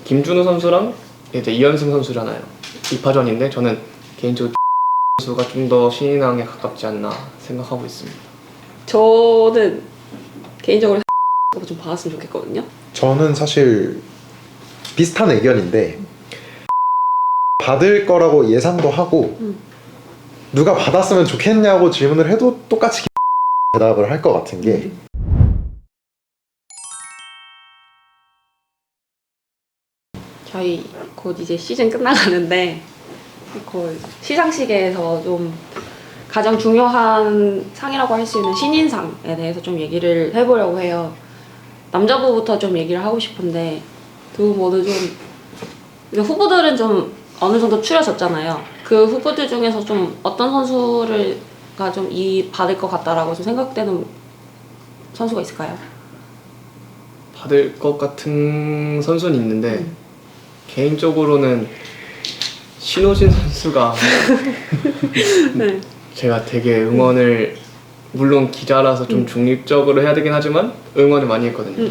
김준우 선수랑 이제 이현승 선수잖아요. 2파전인데 저는 개인적으로 선수가 좀 더 신인왕에 가깝지 않나 생각하고 있습니다. 저는 개인적으로 좀 받았으면 좋겠거든요. 저는 사실 비슷한 의견인데 받을 거라고 예상도 하고 누가 받았으면 좋겠냐고 질문을 해도 똑같이 대답을 할 것 같은 게 저희 곧 이제 시즌 끝나가는데 그 시상식에서 좀 가장 중요한 상이라고 할 수 있는 신인상에 대해서 좀 얘기를 해보려고 해요. 남자부부터 좀 얘기를 하고 싶은데 두 분 모두 좀 후보들은 좀 어느 정도 추려졌잖아요. 그 후보들 중에서 좀 어떤 선수가 좀 받을 것 같다라고 좀 생각되는 선수가 있을까요? 받을 것 같은 선수는 있는데 개인적으로는 신호진 선수가 네. 제가 되게 응원을 물론 기자라서 좀 중립적으로 해야 되긴 하지만 응원을 많이 했거든요.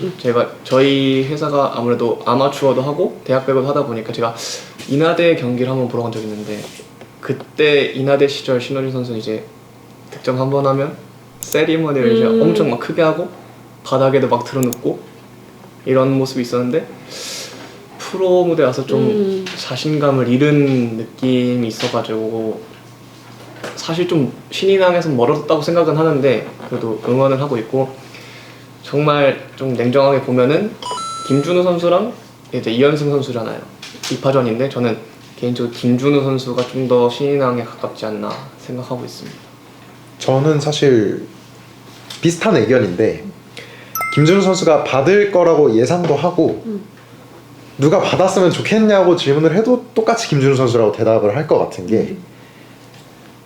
저희 회사가 아무래도 아마추어도 하고 대학배구도 하다 보니까 제가 인하대 경기를 한번 보러 간 적이 있는데 그때 인하대 시절 신호진 선수는 이제 득점 한 번 하면 세리머니를 이제 엄청 막 크게 하고 바닥에도 막 틀어놓고 이런 모습이 있었는데 프로 무대 와서 좀 자신감을 잃은 느낌이 있어가지고 사실 좀 신인왕에서 멀어졌다고 생각은 하는데 그래도 응원을 하고 있고 정말 좀 냉정하게 보면은 김준우 선수랑 이제 이현승 선수잖아요. 2파전인데 저는 개인적으로 김준우 선수가 좀 더 신인왕에 가깝지 않나 생각하고 있습니다. 저는 사실 비슷한 의견인데 김준우 선수가 받을 거라고 예상도 하고 누가 받았으면 좋겠냐고 질문을 해도 똑같이 김준우 선수라고 대답을 할 것 같은 게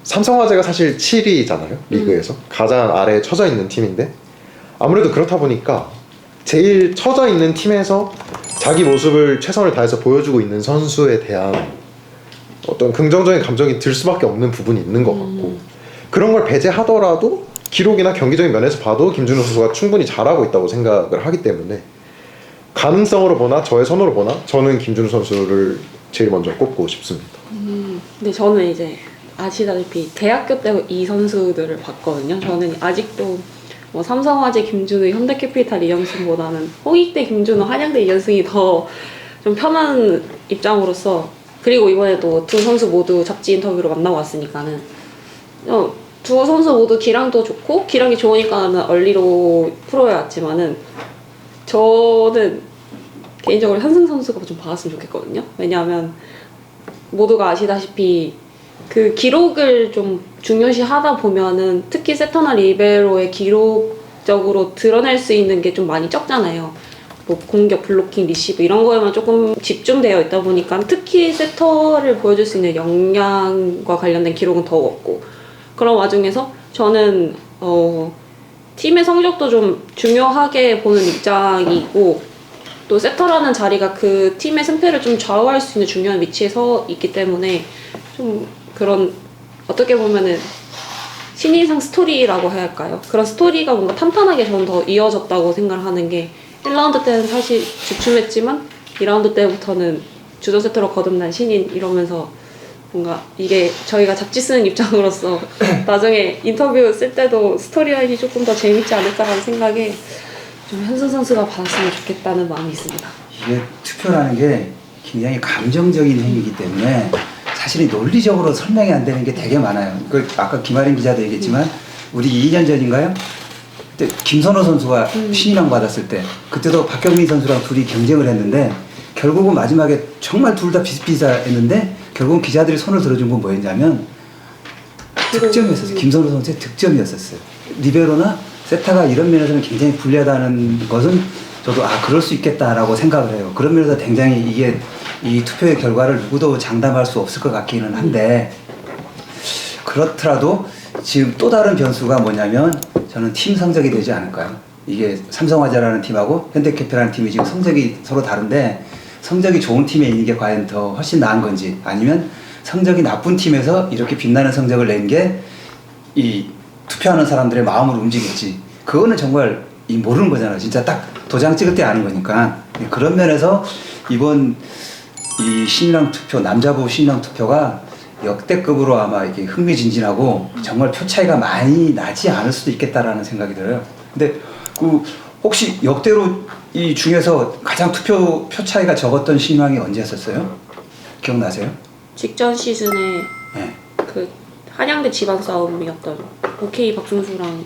삼성화재가 사실 7위잖아요 리그에서 가장 아래에 처져 있는 팀인데 아무래도 그렇다 보니까 제일 처져 있는 팀에서 자기 모습을 최선을 다해서 보여주고 있는 선수에 대한 어떤 긍정적인 감정이 들 수밖에 없는 부분이 있는 것 같고 그런 걸 배제하더라도 기록이나 경기적인 면에서 봐도 김준우 선수가 충분히 잘하고 있다고 생각을 하기 때문에 가능성으로 보나 저의 선호로 보나 저는 김준우 선수를 제일 먼저 꼽고 싶습니다. 근데 저는 이제 아시다시피 대학교 때 이 선수들을 봤거든요. 저는 아직도 뭐 삼성화재 김준우, 현대캐피탈 이현승보다는 홍익대 김준우, 한양대 이현승이 더 좀 편한 입장으로서 그리고 이번에도 두 선수 모두 잡지 인터뷰로 만나고 왔으니까는 두 선수 모두 기량도 좋고 기량이 좋으니까는 얼리로 프로에 왔지만은 저는 개인적으로 현승 선수가 좀 받았으면 좋겠거든요. 왜냐하면 모두가 아시다시피 그 기록을 좀 중요시 하다 보면은 특히 세터나 리베로의 기록적으로 드러낼 수 있는 게 좀 많이 적잖아요. 뭐 공격, 블로킹, 리시브 이런 거에만 조금 집중되어 있다 보니까 특히 세터를 보여줄 수 있는 역량과 관련된 기록은 더 없고 그런 와중에서 저는 팀의 성적도 좀 중요하게 보는 입장이고 또 세터라는 자리가 그 팀의 승패를 좀 좌우할 수 있는 중요한 위치에 서 있기 때문에 좀 그런 어떻게 보면은 신인상 스토리라고 해야 할까요? 그런 스토리가 뭔가 탄탄하게 저는 더 이어졌다고 생각을 하는 게 1라운드 때는 사실 주춤했지만 2라운드 때부터는 주전 세터로 거듭난 신인 이러면서 뭔가 이게 저희가 잡지 쓰는 입장으로서 나중에 인터뷰 쓸 때도 스토리라인이 조금 더 재밌지 않을까라는 생각에 좀 현승 선수가 받았으면 좋겠다는 마음이 있습니다. 이게 투표라는 게 굉장히 감정적인 행위이기 때문에 사실 논리적으로 설명이 안 되는 게 되게 많아요. 그 아까 김아린 기자도 얘기했지만 우리 2년 전인가요? 그때 김선호 선수가 신인왕 받았을 때 그때도 박경민 선수랑 둘이 경쟁을 했는데 결국은 마지막에 정말 둘 다 비슷비슷했는데 결국은 기자들이 손을 들어준 건 뭐였냐면 득점이었었어요. 김선호 선수의 득점이었었어요. 리베로나 세타가 이런 면에서는 굉장히 불리하다는 것은 저도 그럴 수 있겠다라고 생각을 해요. 그런 면에서 굉장히 이게 이 투표의 결과를 누구도 장담할 수 없을 것 같기는 한데 그렇더라도 지금 또 다른 변수가 뭐냐면 저는 팀 성적이 되지 않을까요? 이게 삼성화재라는 팀하고 현대캐피탈이라는 팀이 지금 성적이 서로 다른데 성적이 좋은 팀에 있는 게 과연 더 훨씬 나은 건지 아니면 성적이 나쁜 팀에서 이렇게 빛나는 성적을 낸 게 이 투표하는 사람들의 마음을 움직일지 그거는 정말 모르는 거잖아요. 진짜 딱 도장 찍을 때 아는 거니까 그런 면에서 이번 이 신인왕 투표, 남자부 신인왕 투표가 역대급으로 아마 이게 흥미진진하고 정말 표 차이가 많이 나지 않을 수도 있겠다라는 생각이 들어요. 근데 그 혹시 역대로 이 중에서 가장 표 차이가 적었던 신인왕이 언제였었어요? 기억나세요? 직전 시즌에 네. 그 한양대 지방 싸움이었던 OK 박승수랑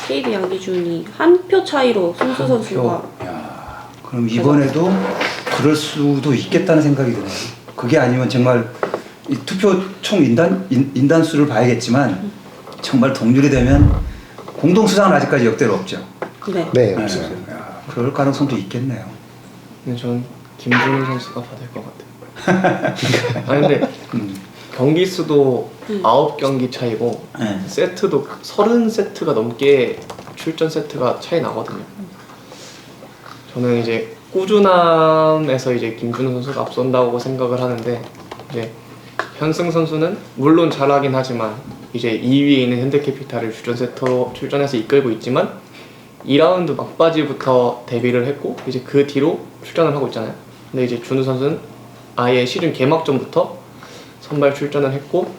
KD 양기준이 한 표 차이로 승수 선수가 야, 그럼 이번에도 그럴 수도 있겠다는 생각이 드네요. 그게 아니면 정말 이 투표 총 인단수를 봐야겠지만 정말 동률이 되면 공동 수상은 아직까지 역대로 없죠. 네. 네, 네, 없어요. 야, 그럴 가능성도 있겠네요. 근데 전 김준우 선수가 받을 것 같아요. 아니 근데 경기 수도 9경기 차이고 네. 세트도 30세트가 넘게 출전 세트가 차이 나거든요. 저는 이제 꾸준함에서 이제 김준우 선수가 앞선다고 생각을 하는데 이제 현승 선수는 물론 잘하긴 하지만 이제 2위에 있는 현대캐피탈을 주전 세터로 출전해서 이끌고 있지만 2라운드 막바지부터 데뷔를 했고 이제 그 뒤로 출전을 하고 있잖아요. 근데 이제 준우 선수는 아예 시즌 개막전부터 선발 출전을 했고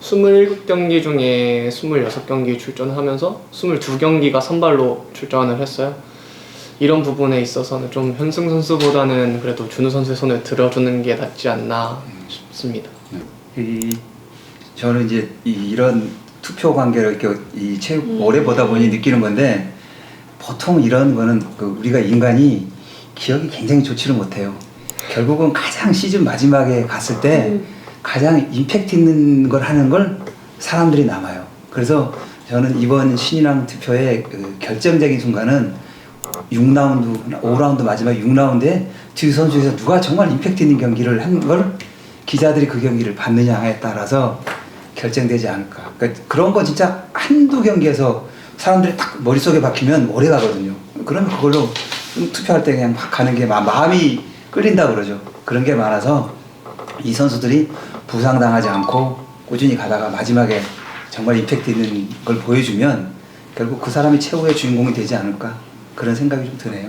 27경기 중에 26경기 출전을 하면서 22경기가 선발로 출전을 했어요. 이런 부분에 있어서는 좀 현승 선수보다는 그래도 준우 선수의 손을 들어주는 게 낫지 않나 싶습니다. 저는 이제 이런 투표 관계를 이렇게 이 체육 오래 보다 보니 느끼는 건데 보통 이런 거는 그 우리가 인간이 기억이 굉장히 좋지를 못해요. 결국은 가장 시즌 마지막에 갔을 때 가장 임팩트 있는 걸 하는 걸 사람들이 남아요. 그래서 저는 이번 신인왕 투표의 그 결정적인 순간은 6라운드, 5라운드 마지막 6라운드에 두 선수에서 누가 정말 임팩트 있는 경기를 한 걸 기자들이 그 경기를 봤느냐에 따라서 결정되지 않을까. 그러니까 그런 거 진짜 한두 경기에서 사람들이 딱 머릿속에 박히면 오래 가거든요. 그러면 그걸로 투표할 때 그냥 막 가는 게 마음이 끌린다 그러죠. 그런 게 많아서 이 선수들이 부상당하지 않고 꾸준히 가다가 마지막에 정말 임팩트 있는 걸 보여주면 결국 그 사람이 최후의 주인공이 되지 않을까 그런 생각이 좀 드네요.